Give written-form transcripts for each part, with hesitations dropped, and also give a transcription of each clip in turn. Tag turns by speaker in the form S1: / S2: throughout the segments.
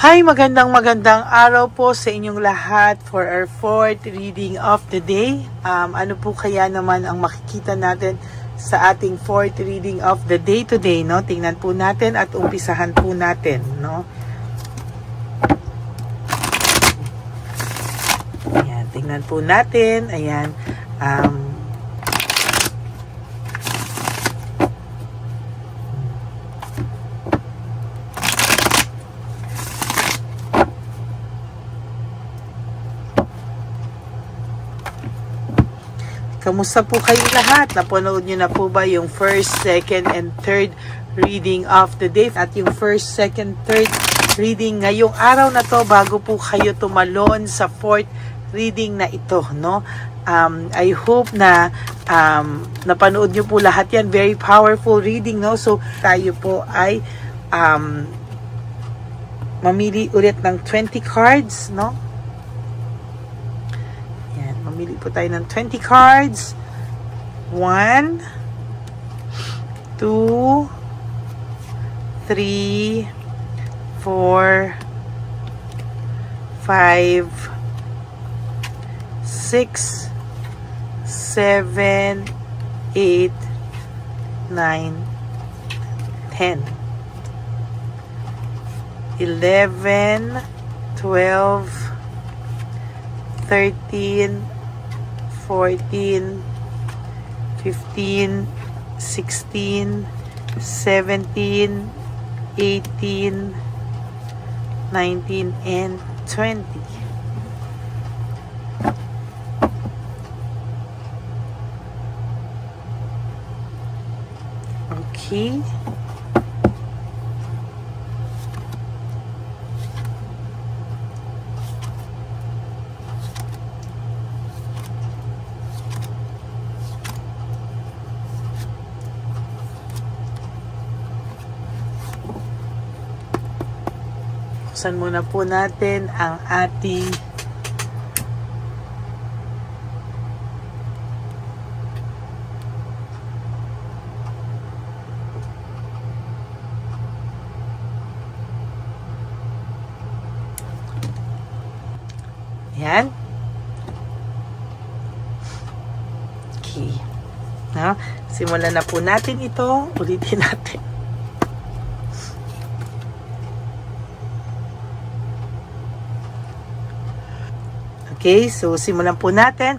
S1: Hi, magandang araw po sa inyong lahat for our fourth reading of the day. Ano po kaya naman ang makikita natin sa ating fourth reading of the day today, no? Tingnan po natin at umpisahan po natin, no? Ayan, tingnan po natin. Ayan, kamusta po kayong lahat? Napanood nyo na po ba yung first, second, and third reading of the day? At yung first, second, third reading ngayong araw na to bago po kayo tumalon sa fourth reading na ito, no? I hope na napanood nyo po lahat yan. Very powerful reading, no? So, tayo po ay mamili ulit ng 20 cards, no? Mamili po tayo ng 20 cards. 1, 2, 3, 4, 5, 6, 7, 8, 9, 10, 11, 12, 13, 14, 15, 16, 17, 18, 19, and 20. Okay. Buksan muna po natin ang ating yan. Okay. No? Simulan na po natin ito. Ulitin natin. Okay, so simulan po natin.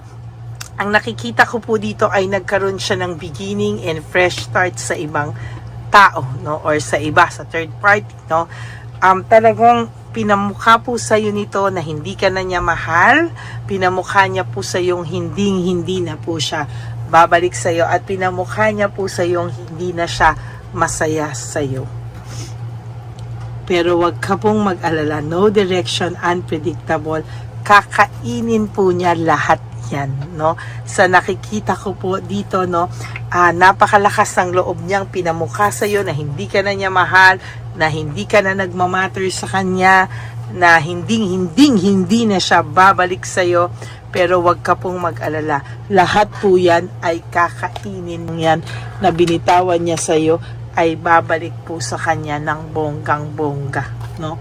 S1: Ang nakikita ko po dito ay nagkaroon siya ng beginning and fresh start sa ibang tao, no? Or sa iba, sa third party, no? Talagang pinamukha po sa iyo nito na hindi ka na niya mahal. Pinamukha niya po sa iyong hindi na po siya babalik sa iyo. At pinamukha niya po sa iyong hindi na siya masaya sa iyo. Pero wag ka pong mag-alala. No direction, unpredictable. Kakainin po niya lahat yan, no? Sa nakikita ko po dito, no, napakalakas ng loob niyang pinamukha sa iyo na hindi ka na niya mahal, na hindi ka na nagmamatter sa kanya, na hindi na siya babalik sa iyo. Pero wag ka pong mag-alala. Lahat po yan ay kakainin yan na binitawan niya sa iyo ay babalik po sa kanya ng bonggang-bongga, no?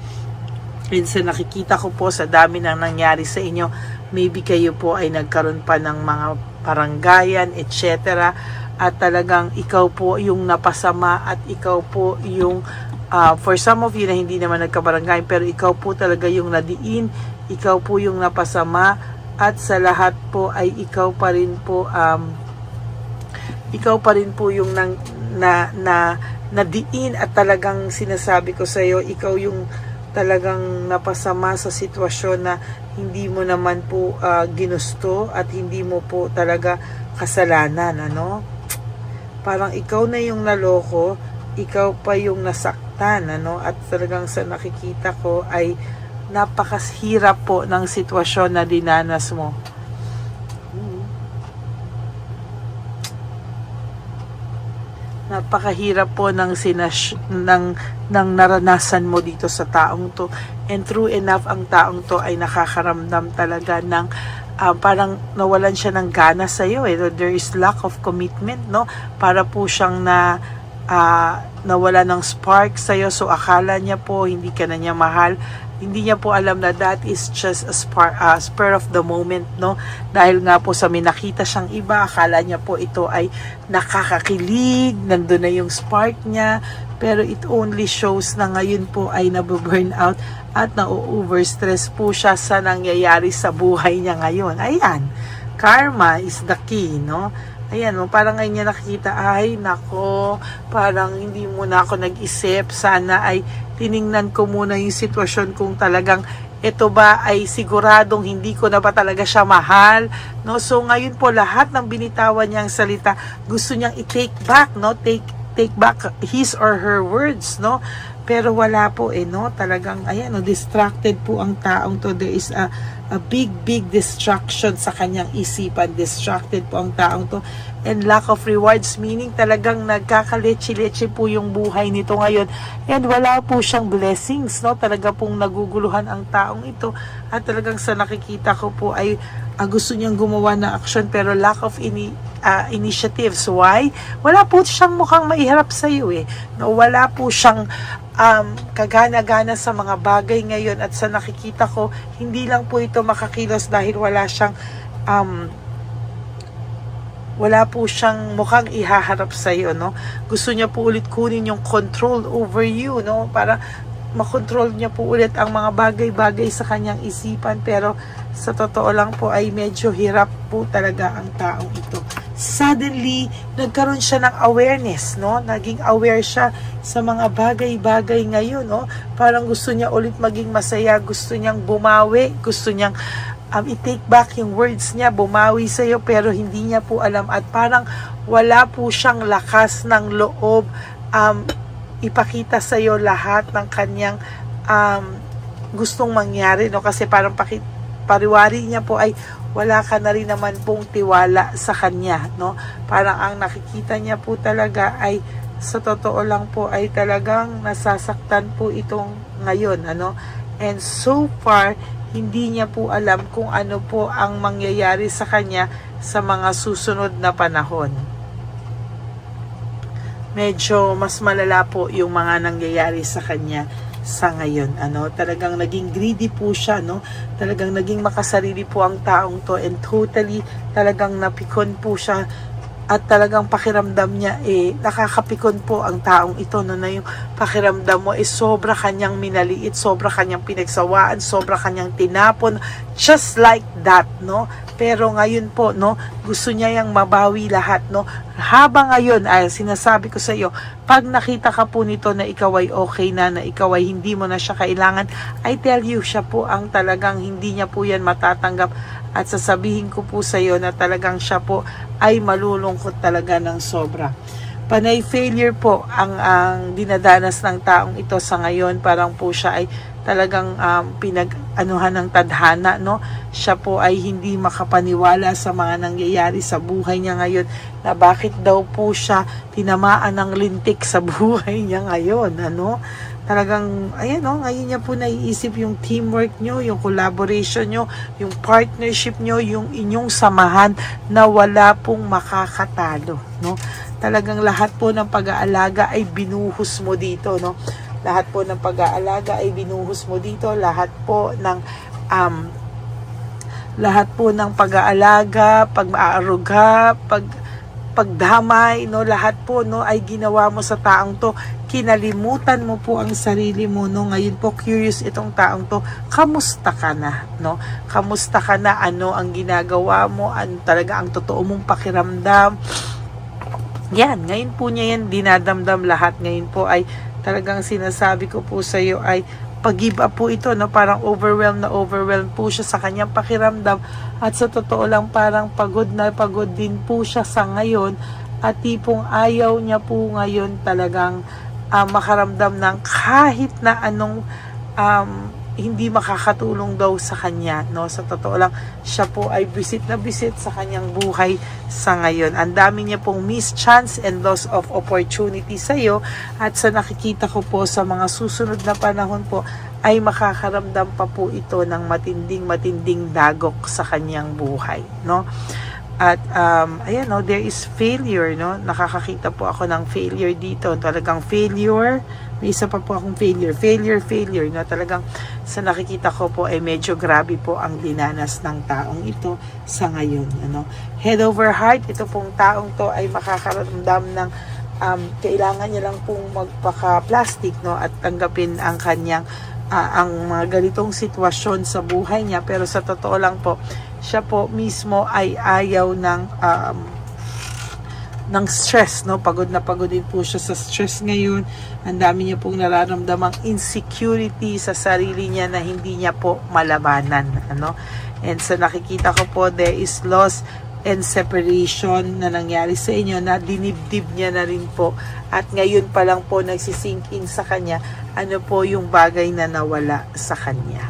S1: And sa nakikita ko po sa dami ng nangyari sa inyo, maybe kayo po ay nagkaroon pa ng mga baranggayan, etc. At talagang ikaw po yung napasama at ikaw po yung, for some of you na hindi naman nagkabaranggayan, pero ikaw po talaga yung nadiin, ikaw po yung napasama, at sa lahat po ay ikaw pa rin po yung nadiin at talagang sinasabi ko sa iyo, ikaw yung talagang napasama sa sitwasyon na hindi mo naman po ginusto at hindi mo po talaga kasalanan, ano? Parang ikaw na yung naloko, ikaw pa yung nasaktan, ano? At talagang sa nakikita ko ay napakahirap po ng sitwasyon na dinanas mo. Napakahirap po ng naranasan mo dito sa taong to. And true enough, ang taong to ay nakakaramdam talaga ng parang nawalan siya ng gana sa iyo. There is lack of commitment, no? Para po siyang nawala ng spark sa'yo, so akala niya po hindi ka na niya mahal. Hindi niya po alam na that is just a spur of the moment, no? Dahil nga po sa may nakita siyang iba, akala niya po ito ay nakakakilig, nandun na yung spark niya, pero it only shows na ngayon po ay nababurn out at na-overstress po siya sa nangyayari sa buhay niya ngayon. Ayan, karma is the key, no? Ayan, parang ngayon niya nakikita, ay, nako, parang hindi muna ako nag-isip, sana ay tiningnan ko muna yung sitwasyon kung talagang ito ba ay siguradong hindi ko na ba talaga siya mahal, no? So ngayon po lahat ng binitawan niyang salita, gusto niyang i-take back, no? Take back his or her words, no? Pero wala po no? Talagang, ayan, no, distracted po ang taong to. There is a big distraction sa kanyang isipan. Distracted po ang taong to. And lack of rewards, meaning talagang nagkakaleche-leche po yung buhay nito ngayon. And wala po siyang blessings, no? Talaga pong naguguluhan ang taong ito. At talagang sa nakikita ko po ay gusto niyang gumawa ng action pero lack of initiatives. Why? Wala po siyang mukhang maihirap sa iyo No, wala po siyang kagana-gana sa mga bagay ngayon at sa nakikita ko, hindi lang po ito makakilos dahil wala po siyang mukhang ihaharap sa iyo, no? Gusto niya po ulit kunin yung control over you, no? Para makontrol niya po ulit ang mga bagay-bagay sa kanyang isipan, pero sa totoo lang po ay medyo hirap po talaga ang taong ito. Suddenly, nagkaroon siya ng awareness, no? Naging aware siya sa mga bagay-bagay ngayon, no? Parang gusto niya ulit maging masaya, gusto niyang bumawi, gusto niyang i-take back yung words niya, bumawi sa iyo, pero hindi niya po alam at parang wala po siyang lakas ng loob ipakita sa iyo lahat ng kanyang gustong mangyari, no? Kasi parang pariwari niya po ay wala ka na rin naman pong tiwala sa kanya, no? Parang ang nakikita niya po talaga ay sa totoo lang po ay talagang nasasaktan po itong ngayon, ano? And so far, hindi niya po alam kung ano po ang mangyayari sa kanya sa mga susunod na panahon. Medyo mas malala po yung mga nangyayari sa kanya sa ngayon, ano? Talagang naging greedy po siya, no? Talagang naging makasarili po ang taong to and totally talagang napikon po siya at talagang pakiramdam niya nakakapikon po ang taong ito, no, na yung pakiramdam mo sobra kanyang minaliit, sobra kanyang pinagsawaan, sobra kanyang tinapon, just like that, no? Pero ngayon po, no, gusto niya yang mabawi lahat, no? Habang ngayon, sinasabi ko sa iyo, pag nakita ka po nito na ikaw ay okay na ikaw ay hindi mo na siya kailangan, I tell you, siya po ang talagang hindi niya po yan matatanggap. At sasabihin ko po sa iyo na talagang siya po ay malulungkot talaga ng sobra. Panay failure po ang dinadanas ng taong ito sa ngayon. Parang po siya ay talagang pinag-anuhan ng tadhana, no? Siya po ay hindi makapaniwala sa mga nangyayari sa buhay niya ngayon, na bakit daw po siya tinamaan ng lintik sa buhay niya ngayon, ano? Talagang, ayan, no, ngayon niya po naiisip yung teamwork nyo, yung collaboration nyo, yung partnership nyo, yung inyong samahan na wala pong makakatalo, no? Talagang lahat po ng pag-aalaga ay binuhos mo dito, no? Lahat po ng pag-aalaga ay binuhos mo dito, lahat po ng pag-aalaga, pag-aaruga, pagdamay, no, lahat po, no, ay ginawa mo sa taong to. Kinalimutan mo po ang sarili mo, no? Ngayon po curious itong taong to, kamusta ka na, no? Kamusta ka na? Ano ang ginagawa mo? Ano talaga ang totoo mong pakiramdam? Yan, ngayon po niya yan dinadamdam lahat. Ngayon po ay talagang sinasabi ko po sa iyo ay pag-give up po ito, no? Parang overwhelmed po siya sa kanyang pakiramdam, at sa totoo lang parang pagod na pagod din po siya sa ngayon, at tipong ayaw niya po ngayon talagang makaramdam ng kahit na anong hindi makakatulong daw sa kanya, no? Sa totoo lang, siya po ay bisit na bisit sa kanyang buhay sa ngayon. Ang dami niya pong missed chance and loss of opportunity sa iyo, at sa nakikita ko po sa mga susunod na panahon po ay makakaramdam pa po ito ng matinding dagok sa kanyang buhay, no? At ayan, no, there is failure, no? Nakakakita po ako ng failure dito. Talagang failure. May isa pa po akong failure, no? Talagang sa nakikita ko po ay medyo grabe po ang dinanas ng taong ito sa ngayon, ano? Head over heart, ito pong taong to ay makakaramdam ng kailangan niya lang pong magpaka-plastic, no? At tanggapin ang kanyang ang mga ganitong sitwasyon sa buhay niya. Pero sa totoo lang po, siya po mismo ay ayaw ng stress, no? Pagod na pagod din po siya sa stress ngayon. Ang dami niya pong nararamdamang insecurity sa sarili niya na hindi niya po malabanan, ano? And sa nakikita ko po, there is loss and separation na nangyari sa inyo, na dinibdib niya na rin po. At ngayon pa lang po nagsisink in sa kanya ano po yung bagay na nawala sa kanya,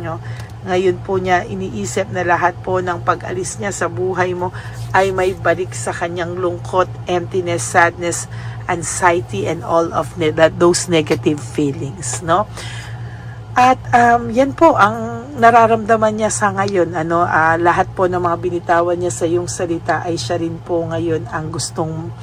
S1: no? Ngayon po niya iniisip na lahat po ng pag-alis niya sa buhay mo ay may balik sa kanyang lungkot, emptiness, sadness, anxiety, and all of those negative feelings, no? At yan po ang nararamdaman niya sa ngayon, ano? Lahat po ng mga binitawan niya sa iyong salita ay siya rin po ngayon ang gustong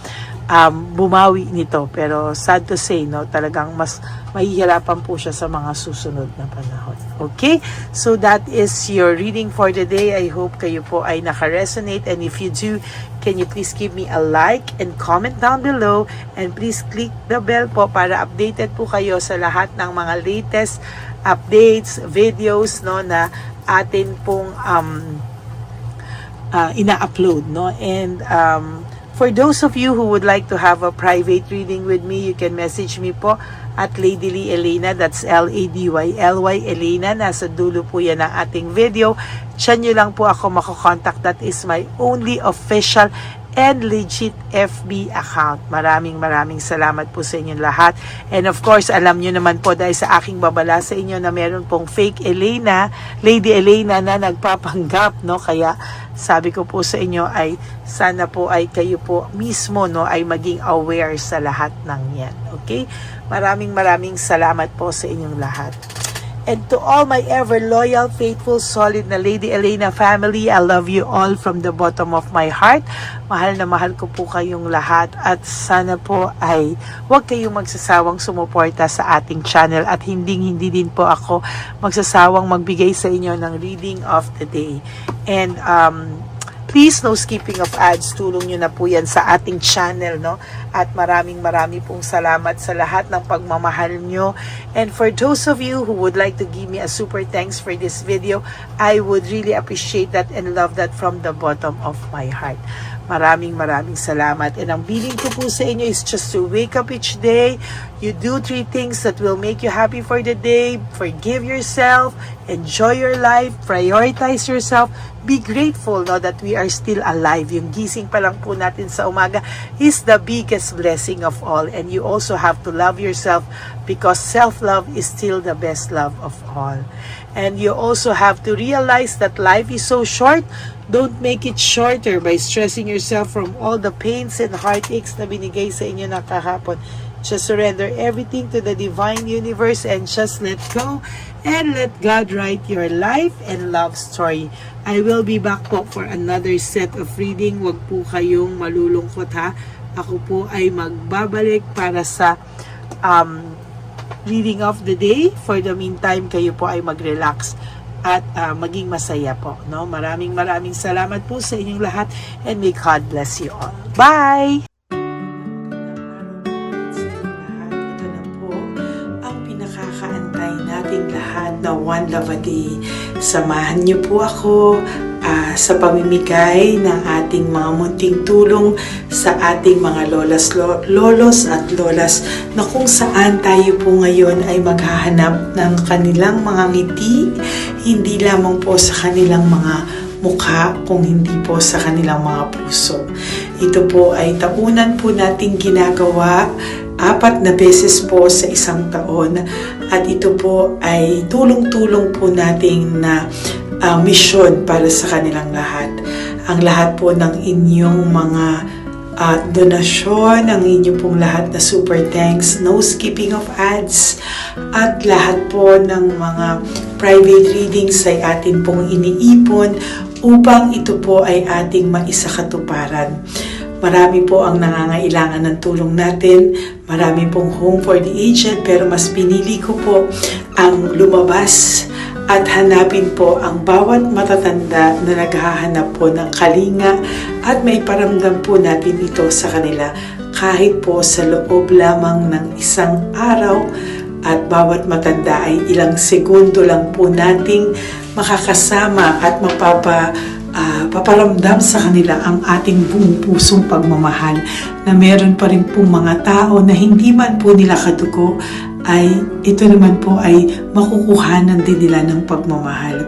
S1: bumawi nito. Pero sad to say, no, talagang mas mahihirapan po siya sa mga susunod na panahon. Okay? So that is your reading for the day. I hope kayo po ay naka-resonate, and if you do, can you please give me a like and comment down below, and please click the bell po para updated po kayo sa lahat ng mga latest updates, videos, no, na atin pong ina-upload, no? And for those of you who would like to have a private reading with me, you can message me po at Lady Lee Elena. That's LADYLY Elena. Nasa dulo po yan ng ating video. Diyan nyo lang po ako makakontakt. That is my only official and legit FB account. Maraming salamat po sa inyong lahat. And of course, alam nyo naman po dahil sa aking babala sa inyo na meron pong fake Elena, Lady Elena na nagpapanggap, no? Kaya sabi ko po sa inyo ay sana po ay kayo po mismo, no, ay maging aware sa lahat ng yan. Okay? Maraming salamat po sa inyong lahat. And to all my ever loyal, faithful, solid na Lady Elena family, I love you all from the bottom of my heart. Mahal na mahal ko po kayong lahat, at sana po ay huwag kayong magsasawang sumuporta sa ating channel, at hindi din po ako magsasawang magbigay sa inyo ng reading of the day. And please, no skipping of ads. Tulong nyo na po yan sa ating channel, no? At marami pong salamat sa lahat ng pagmamahal nyo. And for those of you who would like to give me a super thanks for this video, I would really appreciate that and love that from the bottom of my heart. Maraming salamat. And ang bilin ko po sa inyo is just to wake up each day. You do 3 things that will make you happy for the day. Forgive yourself. Enjoy your life. Prioritize yourself. Be grateful, no, that we are still alive. Yung gising pa lang po natin sa umaga is the biggest blessing of all. And you also have to love yourself, because self-love is still the best love of all. And you also have to realize that life is so short. Don't make it shorter by stressing yourself from all the pains and heartaches na binigay sa inyo na kahapon. Just surrender everything to the divine universe and just let go and let God write your life and love story. I will be back po for another set of reading. Huwag po kayong malulungkot, ha. Ako po ay magbabalik para sa reading of the day. For the meantime, kayo po ay mag-relax at maging masaya po, no? Maraming salamat po sa inyong lahat, and may God bless you all. Bye! Ito na po ang pinakakaantay nating lahat na One Love a Day. Samahan niyo po ako sa pamimigay ng ating mga munting tulong sa ating mga lolos at lolas, na kung saan tayo po ngayon ay maghahanap ng kanilang mga ngiti, hindi lamang po sa kanilang mga mukha, kung hindi po sa kanilang mga puso. Ito po ay taunan po nating ginagawa 4 na beses po sa isang taon, at ito po ay tulong-tulong po nating na misyon para sa kanilang lahat. Ang lahat po ng inyong mga donasyon, ang inyong pong lahat na super thanks, no skipping of ads, at lahat po ng mga private readings ay atin pong iniipon upang ito po ay ating maisakatuparan. Marami po ang nangangailangan ng tulong natin. Marami pong home for the aged, pero mas pinili ko po ang lumabas at hanapin po ang bawat matatanda na naghahanap po ng kalinga at may paramdam po natin ito sa kanila kahit po sa loob lamang ng isang araw, at bawat matanda ay ilang segundo lang po nating makakasama at paparamdam sa kanila ang ating buong pusong pagmamahal, na meron pa rin po mga tao na hindi man po nila kadugo, ay ito naman po ay makukuhanan din nila ng pagmamahal.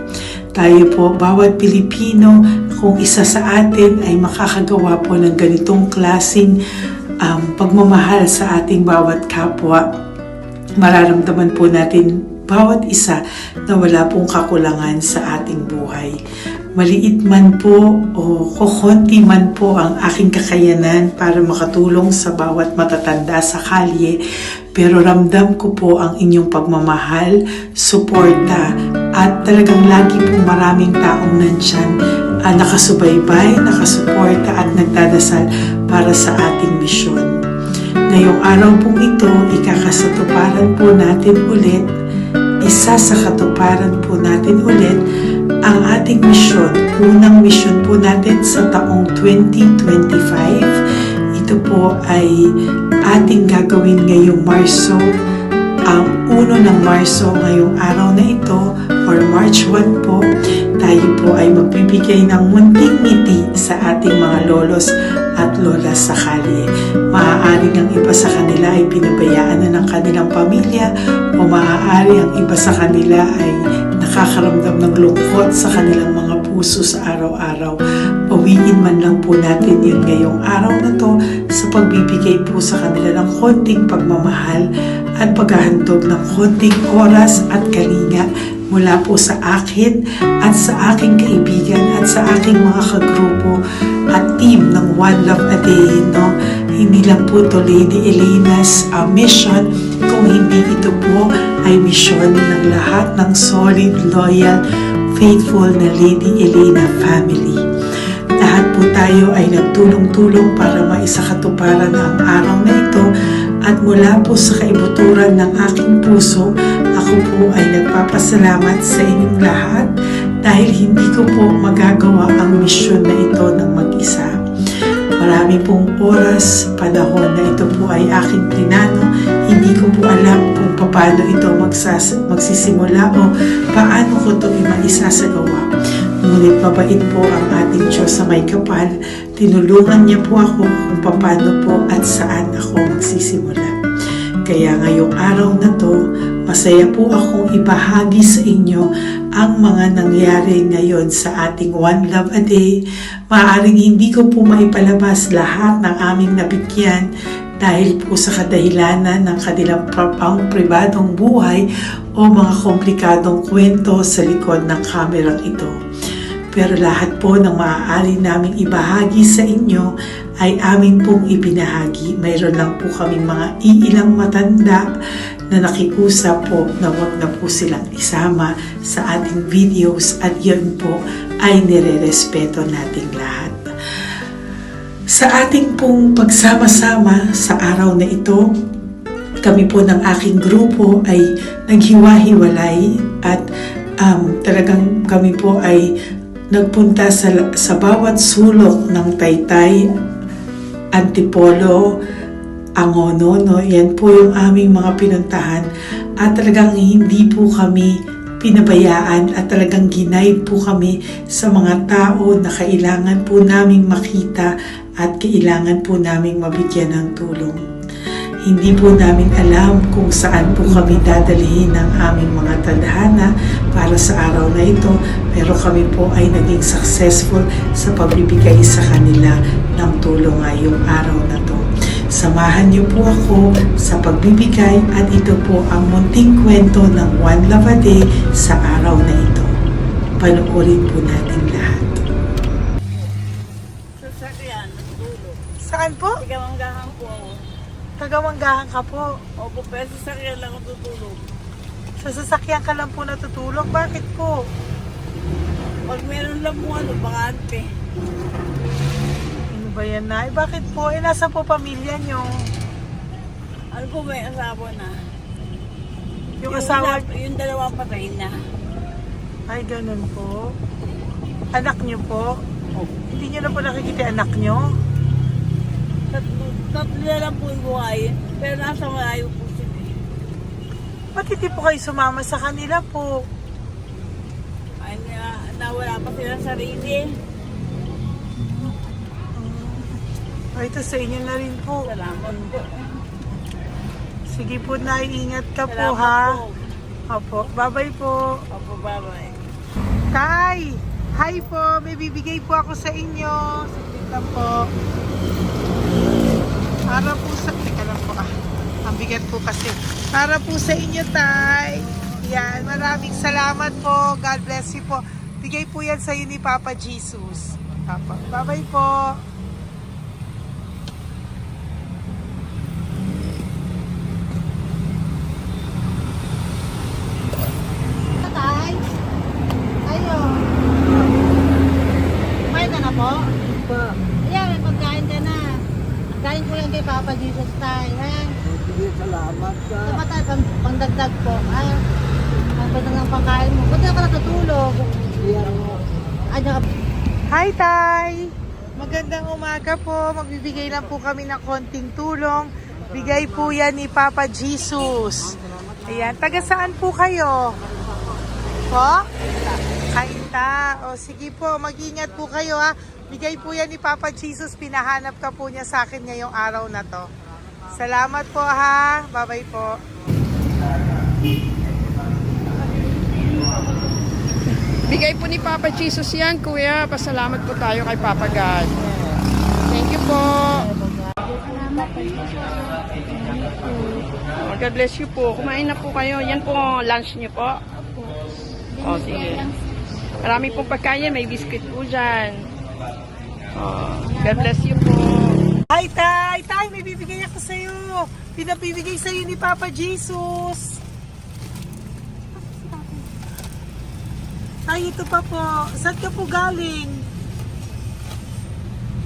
S1: Tayo po, bawat Pilipino, kung isa sa atin ay makakagawa po ng ganitong klaseng pagmamahal sa ating bawat kapwa, mararamdaman po natin bawat isa na wala pong kakulangan sa ating buhay. Maliit man po o kukunti man po ang aking kakayanan para makatulong sa bawat matatanda sa kalye, pero ramdam ko po ang inyong pagmamahal, suporta, at talagang lagi po maraming taong nandyan, nakasubaybay, nakasuporta at nagdadasal para sa ating misyon. Ngayong araw pong ito, ikakasatuparan po natin ulit, isasakatuparan po natin ulit ang ating misyon. Unang misyon po natin sa taong 2025. Ito po ay ating gagawin ngayong Marso, ang 1 ng Marso, ngayong araw na ito, or March 1 po. Tayo po ay magbibigay ng munting ngiti sa ating mga lolos at lola sa kalye. Maaari ang iba sa kanila ay pinabayaan na ng kanilang pamilya, o maaari ang iba sa kanila ay nakakaramdam ng lungkot sa kanilang mga puso sa araw-araw. Pawiin man lang po natin yun ngayong araw na to sa pagbibigay po sa kanila ng konting pagmamahal at paghahandog ng konting oras at kalinga mula po sa akin at sa aking kaibigan at sa aking mga kagrupo at team ng One Love a Day, no? Hindi lang po to Lady Elena's mission, kung hindi ito po ay mission ng lahat ng solid, loyal, faithful na Lady Elena family. Lahat po tayo ay nagtulong-tulong para maisakatuparan ang araw na ito, at mula po sa kaibuturan ng aking puso, ako po ay nagpapasalamat sa inyong lahat dahil hindi ko po magagawa ang misyon na ito ng mag-isa. Marami pong oras, panahon na ito po ay aking plinano. Hindi ko po alam kung paano ito magsisimula o paano ko ito maisasagawa. Ngunit mabait po ang ating Diyos sa may kapal. Tinulungan niya po ako kung paano po at saan ako magsisimula. Kaya ngayong araw na to, masaya po akong ibahagi sa inyo ang mga nangyari ngayon sa ating One Love a Day. Maaaring hindi ko po maipalabas lahat ng aming nabigyan dahil po sa kadahilanan ng kanilang pribadong buhay o mga komplikadong kwento sa likod ng kamerang ito. Pero lahat po ng maaari naming ibahagi sa inyo ay amin pong ibinahagi. Mayroon lang po kaming mga iilang matanda na nakikusap po na wag na po silang isama sa ating videos, at yun po ay nire-respeto nating lahat. Sa ating pong pagsama-sama sa araw na ito, kami po ng aking grupo ay naghiwa-hiwalay, at talagang kami po ay nagpunta sa bawat sulok ng Taytay, Antipolo, Angono, no? Yan po yung aming mga pinuntahan, at talagang hindi po kami pinabayaan at talagang ginaid po kami sa mga tao na kailangan po naming makita at kailangan po naming mabigyan ng tulong. Hindi po namin alam kung saan po kami dadalhin ng aming mga tadhana para sa araw na ito, pero kami po ay naging successful sa pagbibigay sa kanila ng tulong ngayong araw na to. Samahan niyo po ako sa pagbibigay, at ito po ang munting kwento ng One Love a Day sa araw na ito. Panoorin po natin lahat.
S2: Sasakyan, natutulog.
S1: Saan po?
S2: Tigamanggahan po ako.
S1: Tagamanggahan ka po.
S2: Opo, pero sasakyan lang ako tutulog.
S1: Sa sasakyan ka lang po natutulog? Bakit po?
S2: Pag meron lang mo bakante.
S1: Ano ba yan, Nay? Bakit po? Nasa po pamilya nyo?
S2: Ano po may asawa na?
S1: Yung asawa...
S2: Yung dalawa patay na.
S1: Ay, ganun po. Anak nyo po? Hindi nyo na po nakikita yung anak nyo?
S2: Tatlo na lang po yung buhay. Pero nasa malayo po sila.
S1: Ba't hindi po kayo sumama sa kanila po?
S2: Ay, nawala pa sila sa sarili.
S1: Ay, ito sa inyo na rin po.
S2: Salamat po.
S1: Sige po, Nay. Ingat ka po,
S2: Salamat
S1: ha?
S2: po.
S1: Opo. Bye-bye po.
S2: Opo, bye-bye.
S1: Tay! Hi po! May bibigay po ako sa inyo. Saglit lang po. Para po sa... Teka lang po Ang bigat po kasi. Para po sa inyo, Tay. Yan. Maraming salamat po. God bless you po. Bigay po yan sa ni Papa Jesus. Papa. Bye-bye po.
S3: Tay? Ayo. Kumain ka na po? Ayan, may pagkain ka na. Kain ko yan kay Papa Jesus, Tay. Ha?
S4: Sige, salamat ka.
S3: Sama tayo, pangdagdag po. Ha? Ang pwede ng pagkain mo. Ba't ka natutulog?
S4: Iyan mo.
S3: Ay,
S1: Hi, Tay! Magandang umaga po. Magbibigay lang po kami ng konting tulong. Bigay po yan ni Papa Jesus. Ayan. Taga saan po kayo? Po? Kainta. O sige po, mag-ingat po kayo ha. Bigay po yan ni Papa Jesus. Pinahanap ka po niya sa akin ngayong araw na to. Salamat po ha. Bye-bye po.
S5: Bigay po ni Papa Jesus yan, Kuya. Pasalamat po tayo kay Papa God. Thank you po. Oh, God bless you po. Kumain na po kayo. Yan po, lunch niyo po. O, sige. Marami pong pagkain. May biscuit po dyan. Oh, God bless you po.
S1: Hi, Tay! Tay, may bibigay ako sa'yo. Pinabibigay sa'yo ni Papa Jesus. Ay, ito pa po. Saan ka po galing?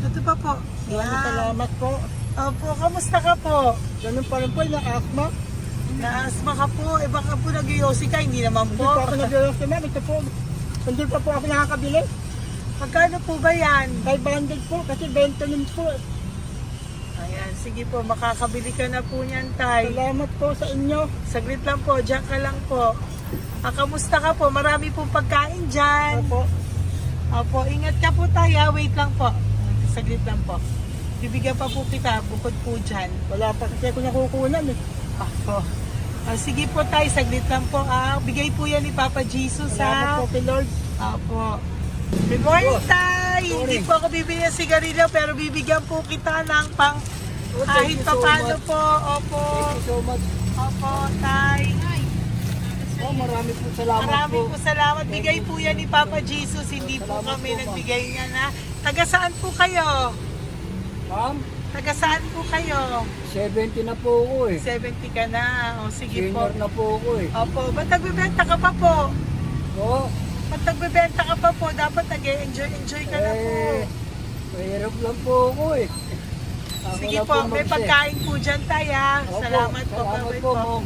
S1: Ito pa po.
S4: Maraming salamat po.
S1: Opo, kamusta ka po?
S4: Ganun pa rin po, na-asma.
S1: Naasma ka po. Eh, baka po nag-iossi ka. Hindi naman
S4: Hindi
S1: po.
S4: po ako nag-ios naman. Ito po, hindi pa po ako nakakabili.
S1: Magkano po ba yan?
S4: 500 po, kasi 20 nun po.
S1: Ayan, sige po. Makakabili ka na po niyan, Tay.
S4: Salamat po sa inyo.
S1: Saglit lang po. Diyan ka lang po. Kamusta ka po? Marami pong pagkain dyan.
S4: Opo.
S1: Opo, ingat ka po tayo. Wait lang po. Saglit lang po. Bibigyan pa po kita bukod po dyan.
S4: Wala pa kasi ako nakukunan eh.
S1: Opo. Sige po tayo, saglit lang po. Bigay po yan ni Papa Jesus
S4: Salamat po kay Lord.
S1: Opo. Good morning, Tay!
S4: Good
S1: Hindi
S4: morning.
S1: po ako bibili ng sigarilyo pero bibigyan po kita ng pang
S4: Oh,
S1: kahit
S4: thank you
S1: pa
S4: so
S1: paano
S4: much.
S1: po. Opo.
S4: Thank you so much.
S1: Opo, Tay.
S4: Oh, marami po salamat
S1: Maraming
S4: po.
S1: po salamat. Bigay po yan ni Papa Jesus. Hindi po
S4: Salamat
S1: kami
S4: po, ma'am.
S1: nagbigay niya na. Taga saan po kayo?
S4: Ma'am,
S1: Taga saan po kayo?
S4: 70 na po ako eh.
S1: 70 ka na. O sige po.
S4: Senior na po ako eh.
S1: Opo. Ba't nagbibenta ka pa po?
S4: Oo.
S1: Ba't nagbibenta ka pa po? Dapat nag-enjoy ka na po.
S4: Mahirap lang po ako eh. Ako
S1: Sige
S4: lang
S1: po. May
S4: mag-share.
S1: pagkain po dyan tayo.
S4: Opo,
S1: Salamat po.
S4: Salamat
S1: Bye-bye
S4: po,
S1: po.
S4: ma'am.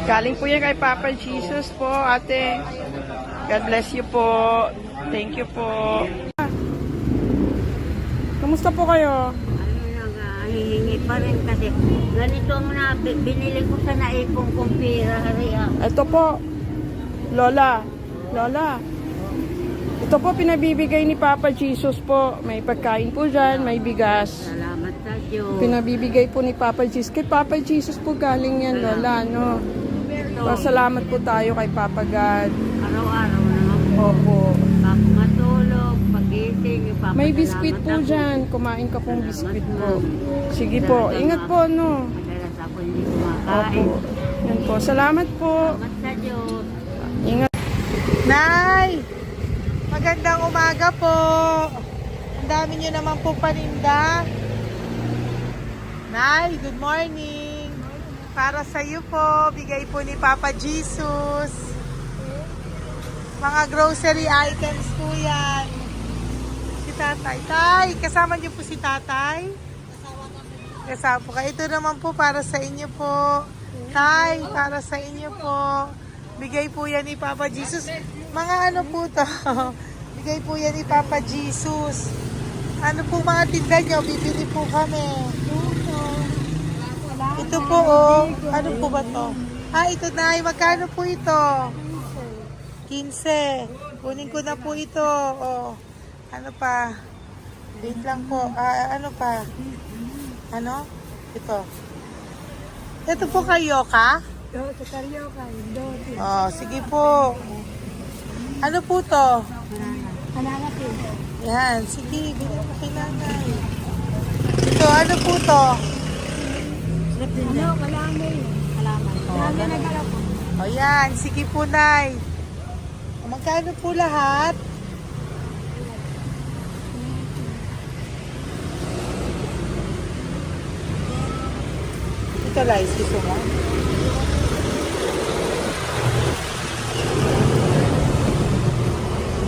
S5: Galing po yan kay Papa Jesus po, ate. God bless you po. Thank you po. Kamusta po kayo?
S3: hihingi pa rin kasi ganito ang binili ko sa naipong kong pira.
S5: Ito po, Lola. Lola. Ito po pinabibigay ni Papa Jesus po. May pagkain po dyan, may bigas.
S3: Salamat sa Diyos.
S5: Pinabibigay po ni Papa Jesus. Kay Papa Jesus po galing yan, Lola, no? Pasalamat po tayo kay Papa God.
S3: Araw-araw naman po.
S5: Opo.
S3: Bago matulog, pag-ising, ipapasalamat
S5: May biskwit po
S3: ako.
S5: dyan. Kumain ka pong biskwit po. Sige po. Ingat po, no?
S3: Madalas ako hindi kumakain.
S5: Opo. Yan po. Salamat po.
S3: Salamat sa Diyos.
S5: Ingat.
S1: Nay! Magandang umaga po. Ang dami nyo naman po paninda. Nay, good morning. Para sa iyo po, bigay po ni Papa Jesus. Mga grocery items po yan. Si tatay. Tay, kasama niyo po si tatay? Kasama po kayo. Ito naman po para sa inyo po. Tay, para sa inyo po. Bigay po yan ni Papa Jesus. Mga ano po to? Bigay po yan ni Papa Jesus. Ano po mga tinda nyo? Bibili po kami. Ito po oh. Ano po ba to? Ah, ito na. Magkano po ito? 15. Kunin ko na po ito. Oh. Ano pa? Wait lang po. Ano pa? Ano? Ito. Ito po kayo ka?
S3: Sa Carioca, Dote.
S1: Oh, sige po. Ano po to?
S3: Kananak eh.
S1: Yan, sige, bilhin mo kay nanay. Ito, ano po to?
S3: Ano, kalamay. Kalamay. Kalamay na galap.
S1: O yan, sige po, nay. O, magkano po lahat? Ito, Lice, gusto mo?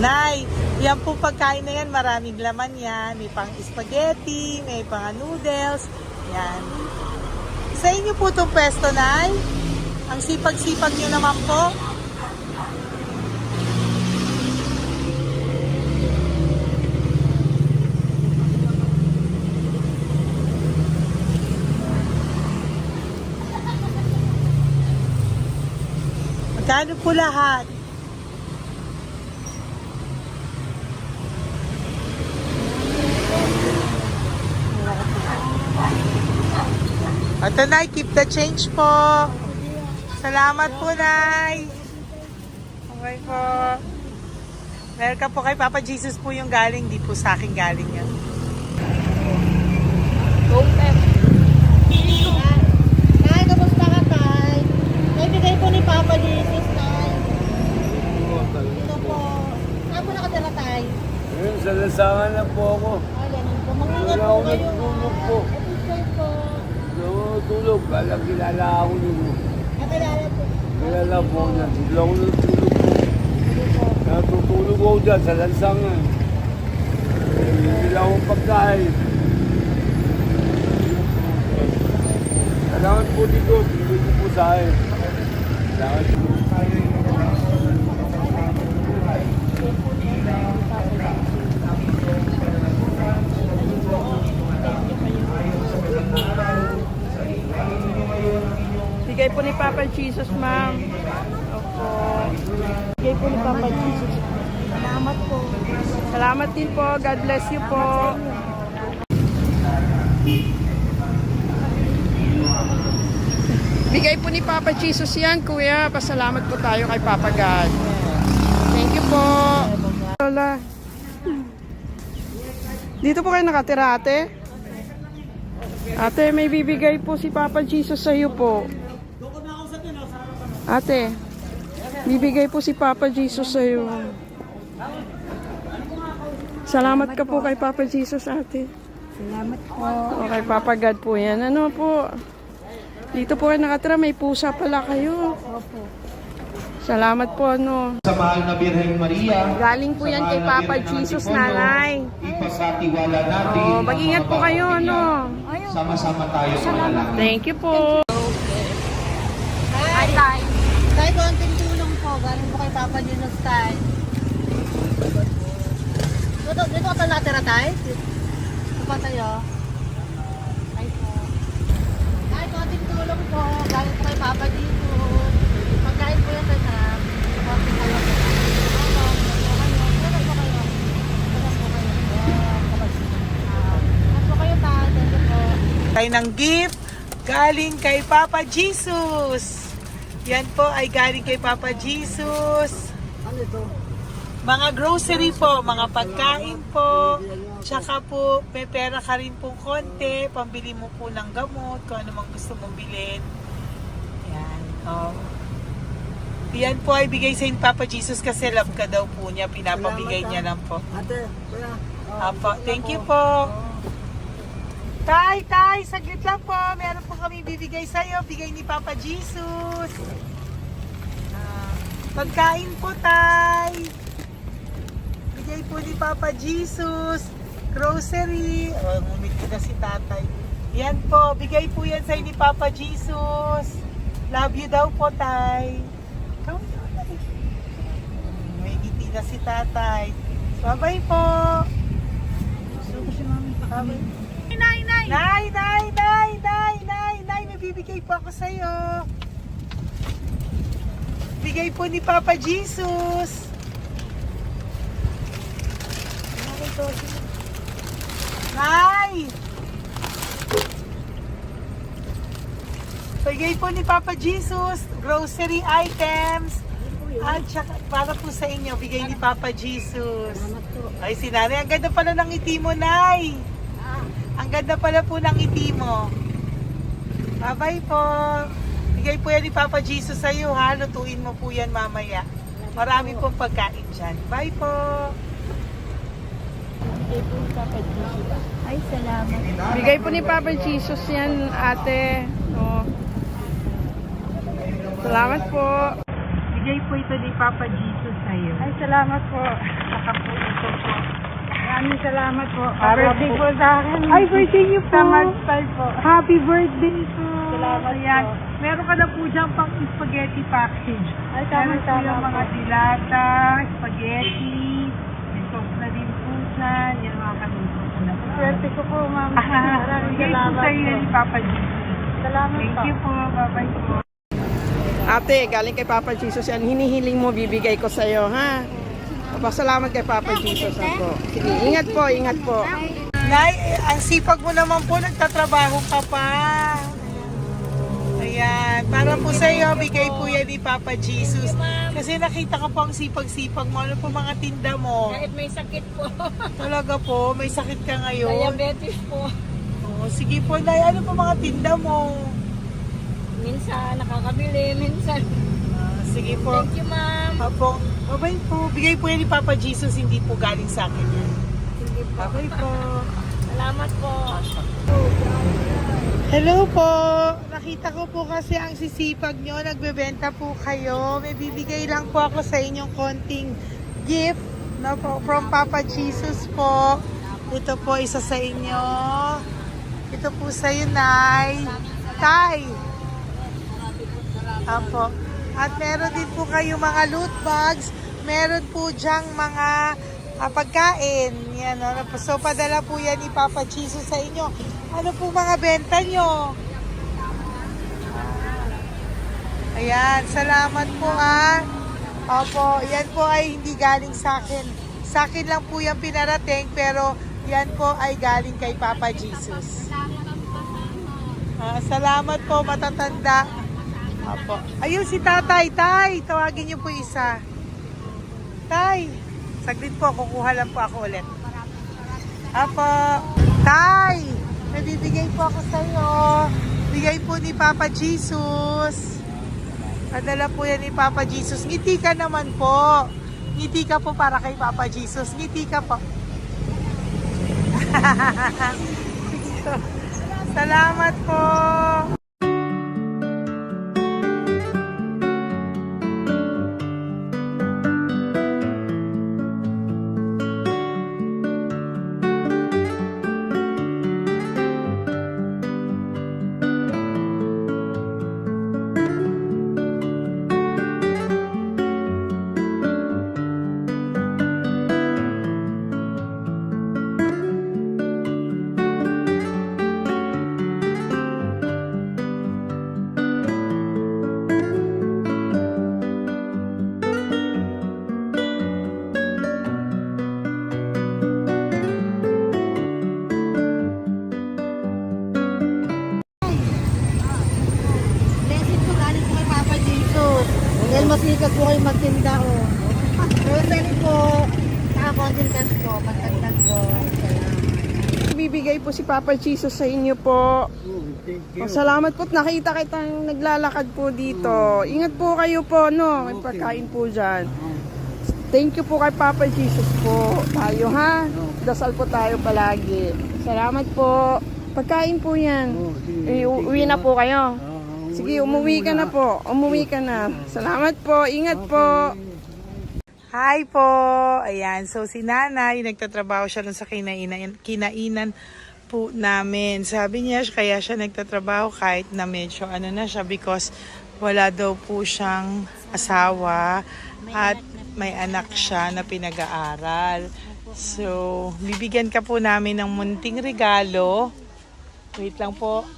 S1: Nay, yan po pagkain na yan, maraming laman yan. May pang spaghetti, may pang noodles. Yan. Sa inyo po itong pwesto, Nay? Ang sipag-sipag nyo naman po. Magkano po lahat? Ito, Nay, keep the change po. Salamat po, Nay. Okay po. Welcome po kay Papa Jesus po yung galing. Di po sa akin galing yan.
S5: Go, Pep.
S3: Tay, kamusta ka, Tay? Naibigay po ni Papa Jesus, Tay. Ito po. Saan po nakatira, Tay?
S4: Ngayon, sa lasangan na po ako.
S3: Ay, ganun po. Mangingat
S4: Wala
S3: po
S4: ako
S3: kayo.
S4: natulog po.
S3: Ito po.
S4: Natulog. Kala kilala ako nyo.
S3: Nakilala po.
S4: Kilala po niya. Bigla ako natulog po. Natutulog ako dyan sa lansangan. Bigla akong pagkain. Kailangan po dito. Bigla niyo po sa akin. Kailangan po.
S5: Bigay po ni Papa Jesus, ma'am. Opo. Bigay po ni Papa Jesus.
S3: Salamat po.
S5: Salamat din po. God bless you po. Bigay po ni Papa Jesus yan, kuya. Pasalamat po tayo kay Papa God. Thank you po. Lola. Dito po kayo nakatira, ate? Ate, may bibigay po si Papa Jesus sa iyo po. Ate, bibigay po si Papa Jesus sa iyo. Salamat ka po kay Papa Jesus, ate.
S3: Salamat po.
S5: O kay Papa God po yan. Ano po? Dito po kayo nakatira, may pusa pala kayo.
S3: Opo.
S5: Salamat po, ano.
S6: Sa mahal na Birheng Maria.
S5: Galing po yan kay Papa Jesus, nanay.
S6: Ipagkatiwala natin.
S5: Oh, mag-ingat po kayo, ano.
S6: Sama-sama tayo manalangin.
S5: Thank you po.
S3: Tay, Tay. Tay, konting tulong po. Galing po kay Papa Jesus, Tay. Dito ka pala natira, Tay? Dito pa tayo. Ay po. Tay, konting tulong po. Galing po kay Papa Jesus. Pagkain po yan, Tay, ha? Konting tulong po. Ano po kayo? Ano po kayo, Tay? Thank you po.
S1: Tayo ng gift galing kay Papa Jesus. Yan po ay galing kay Papa Jesus. Mga grocery po, mga pagkain po. Tsaka po, may pera ka rin pong konti. Pambili mo po ng gamot, kung ano mang gusto mong bilhin. Yan. Oh. Yan po ay bigay sa Papa Jesus kasi love ka daw po niya. Pinapabigay niya lang po.
S4: Ate, kuya.
S1: Apo, thank you po. Tay, saglit lang po. Meron po kami bibigay sa'yo. Bigay ni Papa Jesus. Pagkain po, Tay. Bigay po ni Papa Jesus. Grocery. Oh, ngumiti na si Tatay. Yan po, bigay po yan sa ni Papa Jesus. Love you daw po, Tay. May ngiti na si Tatay. Bye-bye po. Bye-bye. Nay, may bibigay po ako sa'yo. Bigay po ni Papa Jesus. Nay! Bigay po ni Papa Jesus, grocery items. At saka, para po sa inyo, bigay ni Papa Jesus. Ay, si Nanay, ang ganda pala ng ngiti mo, Nay. Ang ganda pala po ng ngiti mo. Bye-bye po. Bigay po yan ni Papa Jesus sa iyo, ha? Lutuin mo po yan mamaya. Marami pong pagkain dyan. Bye po.
S3: Ay, salamat.
S5: Bigay po ni Papa Jesus yan, ate. Oh. Salamat po.
S1: Bigay po ito ni Papa Jesus sa iyo.
S5: Ay, salamat po.
S1: Saka po ito po.
S5: Maraming salamat po.
S1: Birthday po
S5: sa akin.
S1: Ay, birthday niyo po.
S5: Samantal po.
S1: Happy birthday po.
S5: Salamat
S1: Ayan.
S5: po.
S1: Meron ka na po dyan pang spaghetti package.
S5: Ay,
S1: Meron po
S5: tama-tama
S1: yung
S5: po.
S1: mga dilata, spaghetti, may sauce na din po dyan. Yan mga kaluto ko na po.
S5: Swerte ko po, ma'am. Maraming
S1: Bigay po
S5: salamat
S1: sa iyo
S5: po.
S1: ni Papa Jesus.
S5: Salamat
S1: Thank
S5: po.
S1: you po. Bye-bye po.
S5: Ate, galing kay Papa Jesus yan. Hinihiling mo, bibigay ko sa'yo, ha? Papasalamat kay Papa Jesus ako. Sige, ingat po, ingat po.
S1: Nay, ang sipag mo naman po, nagtatrabaho ka pa. Ayan, para po sa iyo, bigay po yan ni Papa Jesus. Kasi nakita ko po ang sipag-sipag mo. Ano po mga tinda mo?
S2: Kahit may sakit po.
S1: Talaga po, may sakit ka ngayon.
S2: Diabetes po.
S1: Oh, sige po, Nay, ano po mga tinda mo?
S2: Minsan nakakabili, minsan.
S1: Sige po.
S2: Thank you, ma'am.
S1: Apo, bye po. Bigay po yan ni Papa Jesus, hindi po galing sa akin yan.
S2: Sige po.
S1: Bye po.
S2: Salamat po.
S1: Hello po! Nakita ko po kasi ang sisipag nyo, nagbebenta po kayo. May bibigay lang po ako sa inyong konting gift na po, from Papa Jesus po. Ito po isa sa inyo. Ito po sa iyo, Nay. Tay! Apo. At meron din po kayo mga loot bags. Meron po dyang mga pagkain. Yan, ano po. So, padala po yan ni Papa Jesus sa inyo. Ano po mga benta nyo? Ayan, salamat po Opo, yan po ay hindi galing sa akin. Sa akin lang po yung pinarating, pero yan po ay galing kay Papa Jesus. Salamat po, matatanda. Opo. Ayun si Tatay. Tay, tawagin niyo po isa. Tay, saglit po, kukuha lang po ako ulit. Opo. Tay, may bibigay po ako sa iyo. Bigay po ni Papa Jesus. Padala po yan ni Papa Jesus. Ngiti ka naman po. Ngiti ka po para kay Papa Jesus. Ngiti ka po. Salamat po.
S3: Blessing po galing po kay Papa Jesus. Dahil masikap po kayo magtinda o. Grocery po. Saka konting cash po. Pagtagdag po. Salamat.
S5: Bibigay po si Papa Jesus sa inyo po. Oh, salamat po. Nakita kitang naglalakad po dito. Ingat po kayo po, no? May pagkain po dyan. Thank you po kay Papa Jesus po. Tayo, ha? Dasal po tayo palagi. Salamat po. Pagkain po yan. Uwi na po kayo. Sige, umuwi ka na po. Umuwi ka na. Salamat po. Ingat po.
S1: Hi po! Ayan, so si nanay, nagtatrabaho siya dun sa kinainan po namin. Sabi niya, kaya siya nagtatrabaho kahit na medyo na siya because wala daw po siyang asawa at may anak siya na pinag-aaral. So, bibigyan ka po namin ng munting regalo. Wait lang po.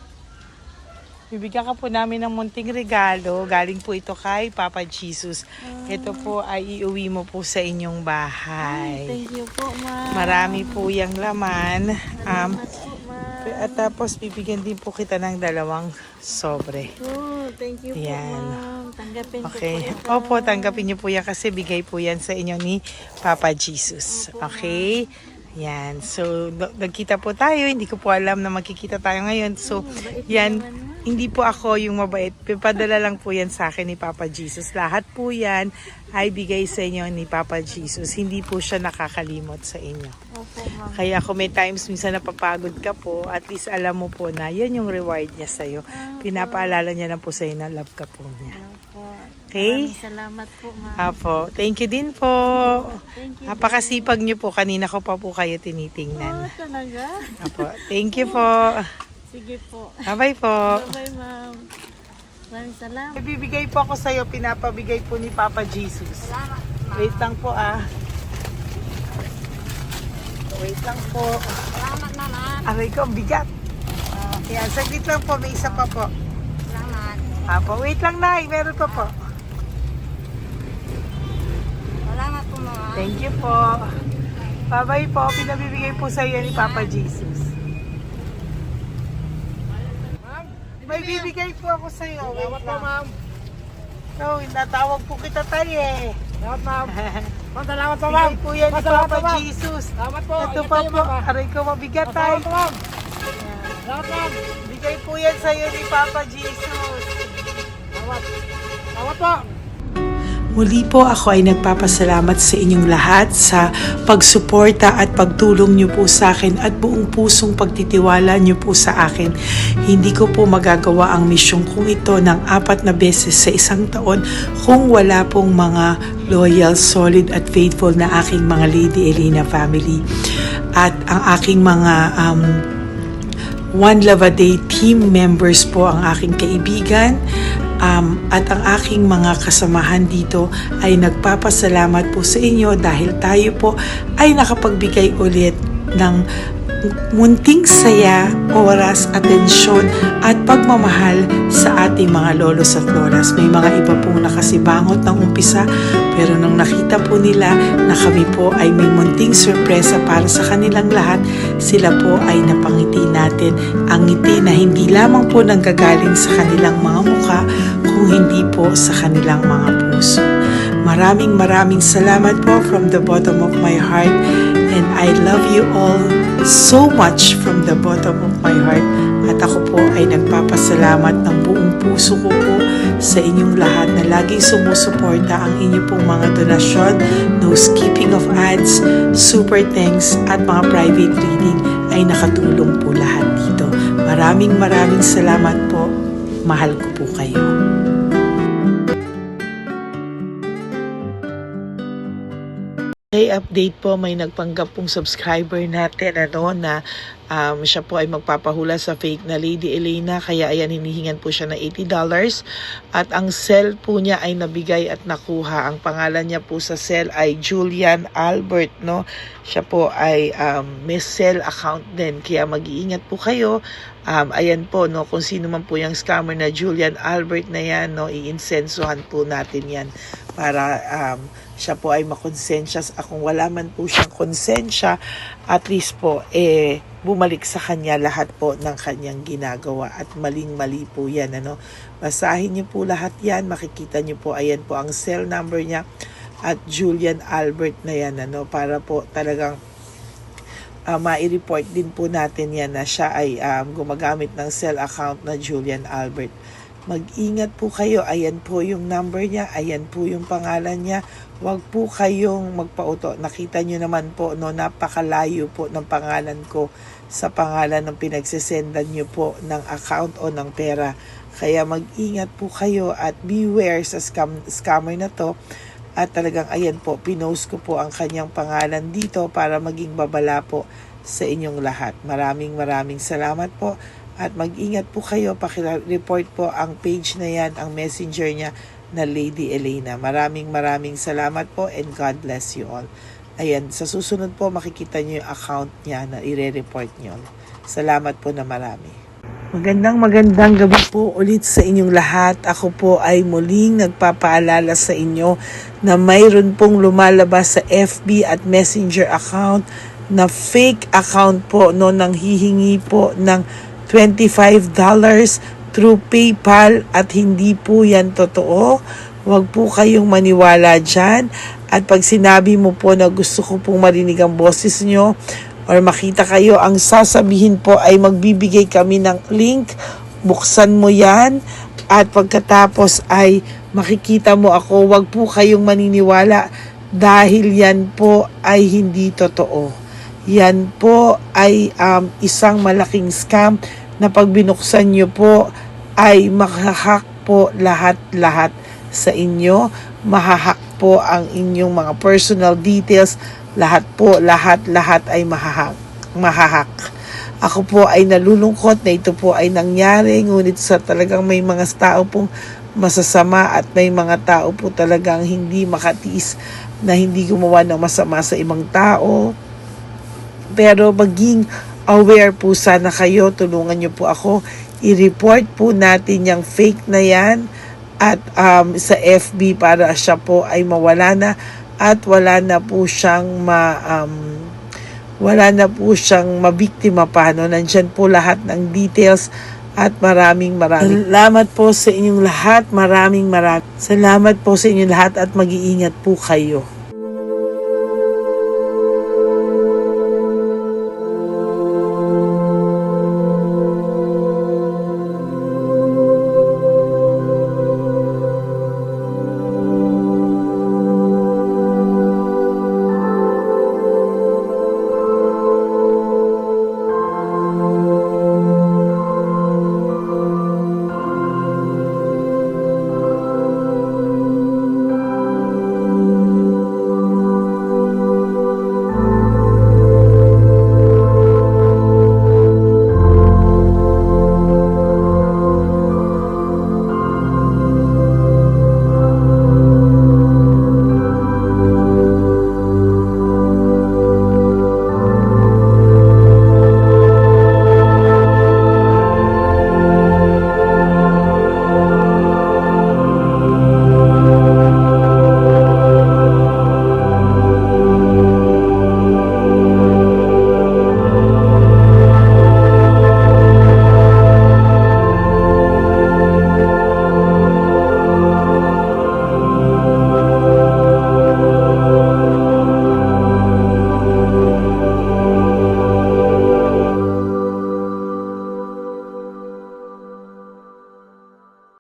S1: Bibigyan ka po namin ng munting regalo. Galing po ito kay Papa Jesus. Ito po ay iuwi mo po sa inyong bahay.
S3: Thank you po, ma'am.
S1: Marami po yung laman.
S3: Salamat po, ma'am.
S1: At tapos bibigyan din po kita ng 2 sobre.
S3: Oh, thank you po,
S1: Yan.
S3: ma'am. Tanggapin
S1: Okay.
S3: ko po ito.
S1: Opo, tanggapin niyo po yan kasi bigay po yan sa inyo ni Papa Jesus. Okay? Yan. So, nagkita po tayo. Hindi ko po alam na magkikita tayo ngayon. So, yan. Hindi po ako yung mabait. Padala lang po yan sa akin ni Papa Jesus. Lahat po yan ay bigay sa inyo ni Papa Jesus. Hindi po siya nakakalimot sa inyo.
S3: Opo, ma'am.
S1: Kaya kung may times minsan napapagod ka po, at least alam mo po na yan yung reward niya sa'yo. Pinapaalala niya lang po sa'yo na love ka po niya.
S3: Opo.
S1: Okay?
S3: Maraming salamat po, ma'am.
S1: Apo. Thank you din po.
S3: Thank you.
S1: Napakasipag niyo po. Kanina ko pa po kayo tinitingnan.
S3: Talaga?
S1: Apo. Thank you po.
S3: Sige po.
S1: Bye-bye po.
S3: Bye-bye, ma'am. Maraming salamat.
S1: Ibibigay po ako sa'yo. Pinapabigay po ni Papa Jesus. Wait lang po Wait lang po.
S3: Salamat, mama.
S1: Aray ko, ang bigat. Yan, saglit lang po. May isa pa po.
S3: Salamat.
S1: Apo, wait lang na. Meron pa po.
S3: Salamat po, mama.
S1: Thank you po. Bye-bye po. Pinabibigay po sa iyo ni Papa Jesus. May bibigay po ako sa iyo. Wait lang.
S2: ma'am.
S1: No, natawag po kita tayo eh.
S2: Salamat, ma'am. Ma'am, salamat po,
S1: Bigay po yan ni
S2: Salamat
S1: Papa
S2: po, ma'am.
S1: Jesus.
S2: Salamat po.
S1: Ito
S2: Ingat
S1: pa
S2: kayo,
S1: po.
S2: ma'am.
S1: Aray ko, mabigat tayo.
S2: Salamat po, ma'am. Salamat, ma'am.
S1: Bigay po yan sa iyo ni Papa Jesus.
S2: Salamat. Salamat po.
S1: Muli po ako ay nagpapasalamat sa inyong lahat sa pagsuporta at pagtulong niyo po sa akin at buong pusong pagtitiwala niyo po sa akin. Hindi ko po magagawa ang misyong kong ito ng 4 na beses sa isang taon kung wala pong mga loyal, solid at faithful na aking mga Lady Elena family. At ang aking mga One Love a Day team members po ang aking kaibigan. At ang aking mga kasamahan dito ay nagpapasalamat po sa inyo dahil tayo po ay nakapagbigay ulit ng munting saya, oras, atensyon at pagmamahal sa ating mga lolos at lolas. May mga iba pong nakasibangot ng umpisa pero nung nakita po nila na kami po ay may munting sorpresa para sa kanilang lahat, sila po ay napangiti natin. Ang ngiti na hindi lamang po nanggagaling sa kanilang mga mukha kung hindi po sa kanilang mga puso. Maraming salamat po from the bottom of my heart, and I love you all so much from the bottom of my heart. At ako po ay nagpapasalamat ng buong puso ko po sa inyong lahat na laging sumusuporta. Ang inyo pong mga donasyon, no skipping of ads, super thanks at mga private reading ay nakatulong po lahat dito. Maraming salamat po. Mahal ko po kayo. Okay, update po, may nagpanggap pong subscriber natin na siya po ay magpapahula sa fake na Lady Elena, kaya ayan, hinihingan po siya ng $80 at ang cell po niya ay nabigay at nakuha. Ang pangalan niya po sa cell ay Julian Albert, no? Siya po ay may cell account din, kaya mag-iingat po kayo. Ayan po, no, kung sino man po yung scammer na Julian Albert na yan, no, iinsensuhan po natin yan para siya po ay makonsensya. Kung wala man po siyang konsensya, at least po bumalik sa kanya lahat po ng kanyang ginagawa at maling-mali po yan, ano. Basahin niyo po lahat yan, makikita niyo po, ayan po ang cell number niya at Julian Albert na yan, ano, para po talagang ma-report din po natin yan na siya ay gumagamit ng cell account na Julian Albert. Mag-ingat po kayo. Ayan po yung number niya. Ayan po yung pangalan niya. Huwag po kayong magpauto. Nakita nyo naman po, no, napakalayo po ng pangalan ko sa pangalan ng pinagsesendan nyo po ng account o ng pera. Kaya mag-ingat po kayo at beware sa scammer na to. At talagang ayan po, pinost ko po ang kanyang pangalan dito para maging babala po sa inyong lahat. Maraming salamat po. At mag-ingat po kayo, pakireport po ang page na yan, ang messenger niya na Lady Elena. Maraming salamat po and God bless you all. Ayan, sa susunod po makikita niyo yung account niya na ire-report niyo. Salamat po na marami. Magandang gabi po ulit sa inyong lahat. Ako po ay muling nagpapaalala sa inyo na mayroon pong lumalabas sa FB at Messenger account na fake account po no, nang hihingi po ng $25 through PayPal at hindi po yan totoo. Huwag po kayong maniwala dyan. At pag sinabi mo po na gusto ko pong marinig ang boses nyo or makita kayo, ang sasabihin po ay magbibigay kami ng link. Buksan mo yan at pagkatapos ay makikita mo ako. Huwag po kayong maniniwala dahil yan po ay hindi totoo. Yan po ay isang malaking scam na pag binuksan nyo po ay makahack po lahat sa inyo. Mahahack po ang inyong mga personal details. Lahat ay mahahack. Ako po ay nalulungkot na ito po ay nangyari. Ngunit sa talagang may mga tao pong masasama at may mga tao po talagang hindi makatiis na hindi gumawa ng masama sa ibang tao. Pero maging aware po sana kayo. Tulungan niyo po ako. I-report po natin yung fake na yan at sa FB para siya po ay mawala na at wala na po siyang mabiktima pa. No? Nandyan po lahat ng details at maraming salamat po sa inyong lahat. Maraming salamat po sa inyong lahat at mag-iingat po kayo.